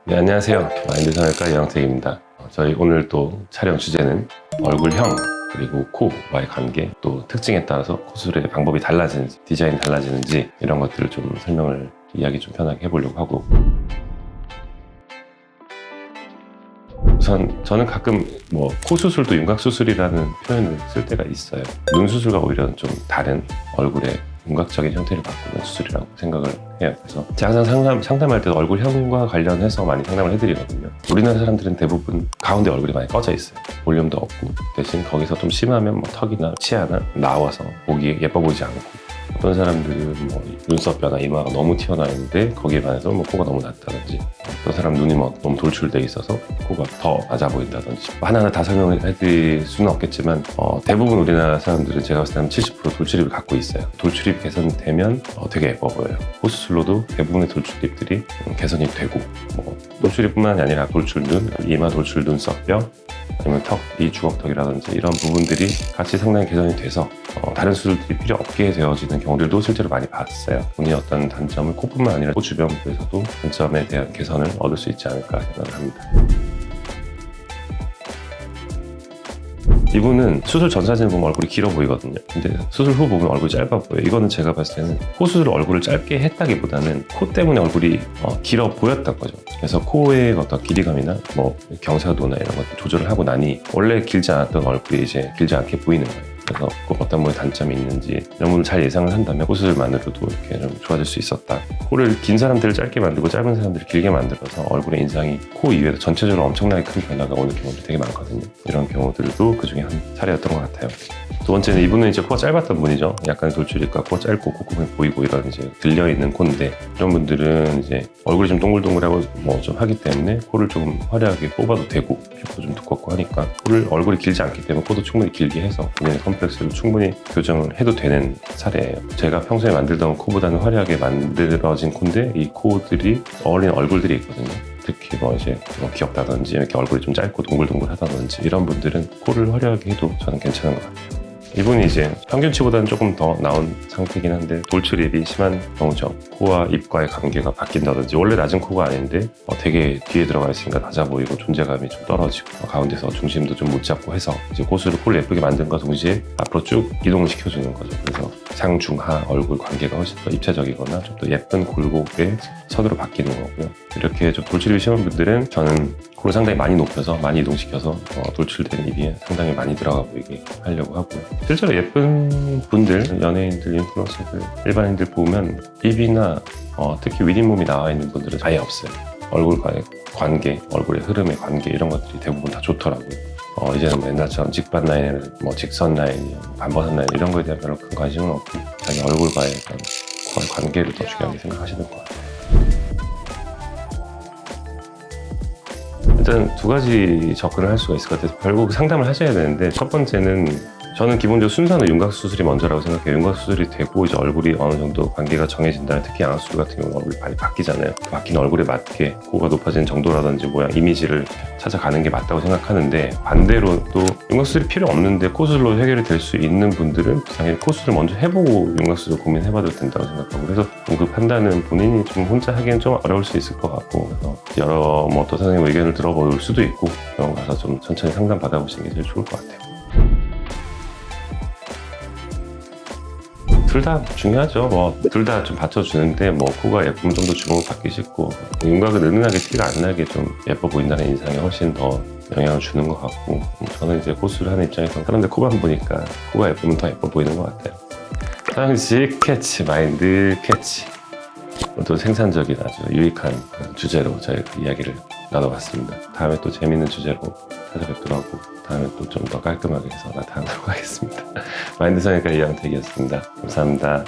네, 안녕하세요. 마인드 성형외과 이영택입니다. 저희 오늘 또 촬영 주제는 얼굴형 그리고 코와의 관계, 또 특징에 따라서 코 수술의 방법이 달라지는지, 디자인이 달라지는지 이런 것들을 좀 설명을 이야기 좀 편하게 해보려고 하고, 우선 저는 가끔 코 수술도 윤곽 수술이라는 표현을 쓸 때가 있어요. 눈 수술과 오히려 좀 다른 얼굴의 윤곽적인 형태를 바꾸는 수술이라고 생각을 해요. 그래서 제가 항상 상담할 때도 얼굴형과 관련해서 많이 상담을 해드리거든요. 우리나라 사람들은 대부분 가운데 얼굴이 많이 꺼져 있어요. 볼륨도 없고, 대신 거기서 좀 심하면 턱이나 치아나 나와서 보기에 예뻐 보이지 않고, 어떤 사람들은 눈썹뼈나 이마가 너무 튀어나와 있는데 거기에 반해서 코가 너무 낮다든지, 어떤 사람 눈이 너무 돌출돼 있어서 코가 더 낮아 보인다든지, 하나하나 다 설명을 해드릴 수는 없겠지만 대부분 우리나라 사람들은 제가 봤을 때는 70% 돌출입을 갖고 있어요. 돌출입 개선되면 되게 예뻐 보여요. 코 수술로도 대부분의 돌출입들이 개선이 되고, 돌출입뿐만 아니라 돌출눈, 이마 돌출 눈썹뼈, 아니면 턱, 이 주걱턱이라든지 이런 부분들이 같이 상당히 개선이 돼서 다른 수술들이 필요 없게 되어지는 경우들도 실제로 많이 봤어요. 본인의 어떤 단점을 코뿐만 아니라 코 주변 부에서도 단점에 대한 개선을 얻을 수 있지 않을까 생각을 합니다. 이분은 수술 전 사진을 보면 얼굴이 길어 보이거든요. 근데 수술 후 보면 얼굴이 짧아 보여요. 이거는 제가 봤을 때는 코 수술을 얼굴을 짧게 했다기보다는 코 때문에 얼굴이 길어 보였던 거죠. 그래서 코의 어떤 길이감이나 경사도나 이런 것들 조절을 하고 나니 원래 길지 않았던 얼굴이 이제 길지 않게 보이는 거예요. 그래서 어떤 단점이 있는지 이런 부분을 잘 예상을 한다면 코 수술만으로도 이렇게 좀 좋아질 수 있었다. 코를 긴 사람들을 짧게 만들고 짧은 사람들을 길게 만들어서 얼굴의 인상이 코 이외에도 전체적으로 엄청나게 큰 변화가 오는 경우들이 되게 많거든요. 이런 경우들도 그 중에 한 사례였던 것 같아요. 두 번째는 이분은 이제 코가 짧았던 분이죠. 약간 돌출입과 코가 짧고 콧구멍이 보이고 이런 이제 들려있는 코인데, 이런 분들은 이제 얼굴이 좀 동글동글하고 좀 하기 때문에 코를 조금 화려하게 뽑아도 되고, 피부도 좀 두껍고 하니까 얼굴이 길지 않기 때문에 코도 충분히 길게 해서 본인의 컴플렉스를 충분히 교정을 해도 되는 사례예요. 제가 평소에 만들던 코보다는 화려하게 만들어진 코인데, 이 코들이 어울리는 얼굴들이 있거든요. 특히 이제 귀엽다든지 이렇게 얼굴이 좀 짧고 동글동글하다든지 이런 분들은 코를 화려하게 해도 저는 괜찮은 것 같아요. 이분이 이제 평균치보다는 조금 더 나은 상태이긴 한데 돌출입이 심한 경우죠. 코와 입과의 관계가 바뀐다든지, 원래 낮은 코가 아닌데 되게 뒤에 들어가 있으니까 낮아 보이고 존재감이 좀 떨어지고, 가운데서 중심도 좀 못 잡고 해서 이제 코를 예쁘게 만든과 동시에 앞으로 쭉 이동을 시켜주는 거죠. 그래서 상중하 얼굴 관계가 훨씬 더 입체적이거나 좀 더 예쁜 굴곡의 선으로 바뀌는 거고요. 이렇게 좀 돌출입이 심한 분들은 저는 코를 상당히 많이 높여서 많이 이동시켜서 돌출된 입이 상당히 많이 들어가 보이게 하려고 하고요. 실제로 예쁜 분들, 연예인들, 인플루언서들, 일반인들 보면 입이나 특히 윗잇몸이 나와 있는 분들은 아예 없어요. 얼굴과의 관계, 얼굴의 흐름의 관계 이런 것들이 대부분 다 좋더라고요. 이제는 옛날처럼 직반 라인, 직선 라인, 반버선 라인 이런 거에 대한 별로 큰 관심은 없고, 자기 얼굴과의 관계를 더 중요하게 생각하시는 것 같아요. 일단 두 가지 접근을 할 수가 있을 것 같아서 결국 상담을 하셔야 되는데, 첫 번째는 저는 기본적으로 순서는 윤곽 수술이 먼저라고 생각해요. 윤곽 수술이 되고 이제 얼굴이 어느 정도 관계가 정해진다면, 특히 양악 수술 같은 경우는 얼굴이 많이 바뀌잖아요. 바뀐 얼굴에 맞게 코가 높아지는 정도라든지 모양, 이미지를 찾아가는 게 맞다고 생각하는데, 반대로 또 윤곽 수술이 필요 없는데 코 수술로 해결이 될 수 있는 분들은 당연히 코 수술을 먼저 해보고 윤곽 수술 고민해봐도 된다고 생각하고, 그래서 그 판단은 본인이 좀 혼자 하기엔 좀 어려울 수 있을 것 같고, 그래서 여러 또 선생님 의견을 들어볼 수도 있고, 병원 가서 좀 천천히 상담 받아보시는 게 제일 좋을 것 같아요. 둘 다 중요하죠. 둘 다 좀 받쳐주는데, 코가 예쁘면 좀 더 주목을 받기 쉽고, 윤곽은 은은하게 티가 안 나게 좀 예뻐 보인다는 인상에 훨씬 더 영향을 주는 것 같고, 저는 이제 코 수술을 하는 입장에서 사람들 코만 보니까 코가 예쁘면 더 예뻐 보이는 것 같아요. 상식 캐치, 마인드 캐치. 또 생산적인 아주 유익한 주제로 저희 이야기를 나눠봤습니다. 다음에 또 재밌는 주제로 찾아뵙도록 하고, 다음에 또 좀 더 깔끔하게 해서 나타나도록 하겠습니다. 마인드 성형외과 이영택이었습니다. 감사합니다.